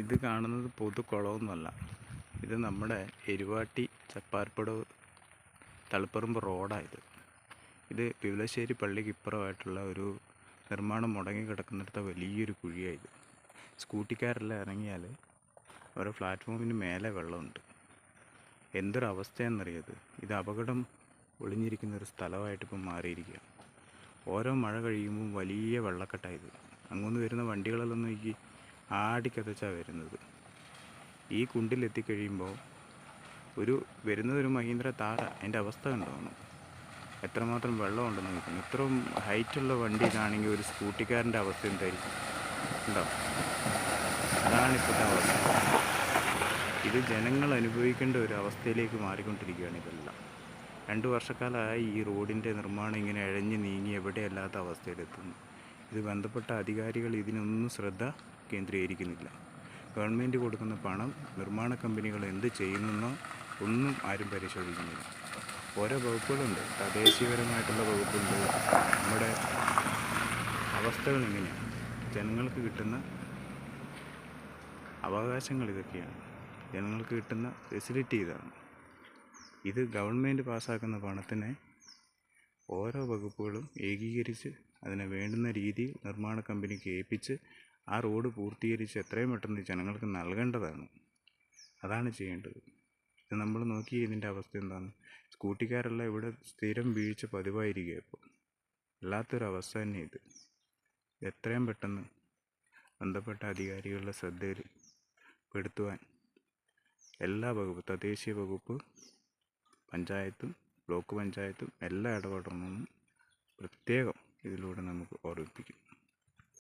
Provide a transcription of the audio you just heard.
ഇത് കാണുന്നത് പൊതുകുളമൊന്നുമല്ല. ഇത് നമ്മുടെ എരുവാട്ടി ചപ്പാരപ്പടവ് തളിപ്പറമ്പ് റോഡായത്. ഇത് പിവലശ്ശേരി പള്ളിക്ക് ഇപ്പുറമായിട്ടുള്ള ഒരു നിർമ്മാണം മുടങ്ങി കിടക്കുന്നിടത്ത വലിയൊരു കുഴിയായത്. സ്കൂട്ടിക്കാരെല്ലാം ഇറങ്ങിയാൽ അവരുടെ പ്ലാറ്റ്ഫോമിന് മേലെ വെള്ളമുണ്ട്. എന്തൊരവസ്ഥയെന്നറിയത്. ഇത് അപകടം ഒളിഞ്ഞിരിക്കുന്നൊരു സ്ഥലമായിട്ടിപ്പം മാറിയിരിക്കുക. ഓരോ മഴ കഴിയുമ്പോൾ വലിയ വെള്ളക്കെട്ടായത്. അങ്ങോട്ട് വരുന്ന വണ്ടികളെല്ലാം നോക്കി ആടിക്കതച്ചാണ് വരുന്നത്. ഈ കുണ്ടിലെത്തിക്കഴിയുമ്പോൾ വരുന്നതൊരു മഹീന്ദ്ര താര. അതിൻ്റെ അവസ്ഥ കണ്ടോണം, എത്രമാത്രം വെള്ളമുണ്ടെന്ന് നോക്കുന്നു. ഇത്രയും ഹൈറ്റുള്ള വണ്ടിയിലാണെങ്കിൽ ഒരു സ്കൂട്ടിക്കാരൻ്റെ അവസ്ഥ എന്തായിരിക്കും ഉണ്ടോ? അതാണിപ്പോഴത്തെ അവസ്ഥ. ഇത് ജനങ്ങൾ അനുഭവിക്കേണ്ട ഒരു അവസ്ഥയിലേക്ക് മാറിക്കൊണ്ടിരിക്കുകയാണ് ഇതെല്ലാം. 2 വർഷക്കാലമായി ഈ റോഡിൻ്റെ നിർമ്മാണം ഇങ്ങനെ ഇഴഞ്ഞ് നീങ്ങി എവിടെയല്ലാത്ത അവസ്ഥയിലെത്തുന്നു. ഇത് ബന്ധപ്പെട്ട അധികാരികൾ ഇതിനൊന്നും ശ്രദ്ധ കേന്ദ്രീകരിക്കുന്നില്ല. ഗവൺമെൻറ് കൊടുക്കുന്ന പണം നിർമ്മാണ കമ്പനികൾ എന്ത് ചെയ്യുന്നെന്നോ ഒന്നും ആരും പരിശോധിക്കുന്നില്ല. ഓരോ വകുപ്പുകളുണ്ട്, തദ്ദേശീയപരമായിട്ടുള്ള വകുപ്പുണ്ട്. നമ്മുടെ അവസ്ഥകൾ ഇങ്ങനെയാണ്. ജനങ്ങൾക്ക് കിട്ടുന്ന അവകാശങ്ങൾ ഇതൊക്കെയാണ്. ജനങ്ങൾക്ക് കിട്ടുന്ന ഫെസിലിറ്റി ഇതാണ്. ഇത് ഗവൺമെൻറ് പാസ്സാക്കുന്ന പണത്തിനെ ഓരോ വകുപ്പുകളും ഏകീകരിച്ച് അതിനെ വേണ്ടുന്ന രീതിയിൽ നിർമ്മാണ കമ്പനിക്ക് ഏൽപ്പിച്ച് ആ റോഡ് പൂർത്തീകരിച്ച് എത്രയും പെട്ടെന്ന് ജനങ്ങൾക്ക് നൽകേണ്ടതാണ്. അതാണ് ചെയ്യേണ്ടത്. ഇത് നമ്മൾ നോക്കി ഇതിൻ്റെ അവസ്ഥ എന്താണ്. സ്കൂട്ടിക്കാരെല്ലാം ഇവിടെ സ്ഥിരം വീഴ്ച പതിവായിരിക്കുക. ഇപ്പോൾ വല്ലാത്തൊരവസ്ഥ തന്നെ ഇത്. എത്രയും പെട്ടെന്ന് ബന്ധപ്പെട്ട അധികാരികളുടെ ശ്രദ്ധയിൽ പെടുത്തുവാൻ എല്ലാ വകുപ്പ്, തദ്ദേശീയ വകുപ്പ്, പഞ്ചായത്തും ബ്ലോക്ക് പഞ്ചായത്തും എല്ലാം ഇടപെടണമെന്ന് പ്രത്യേകം ഇതിലൂടെ നമുക്ക് ഓർമ്മിപ്പിക്കും.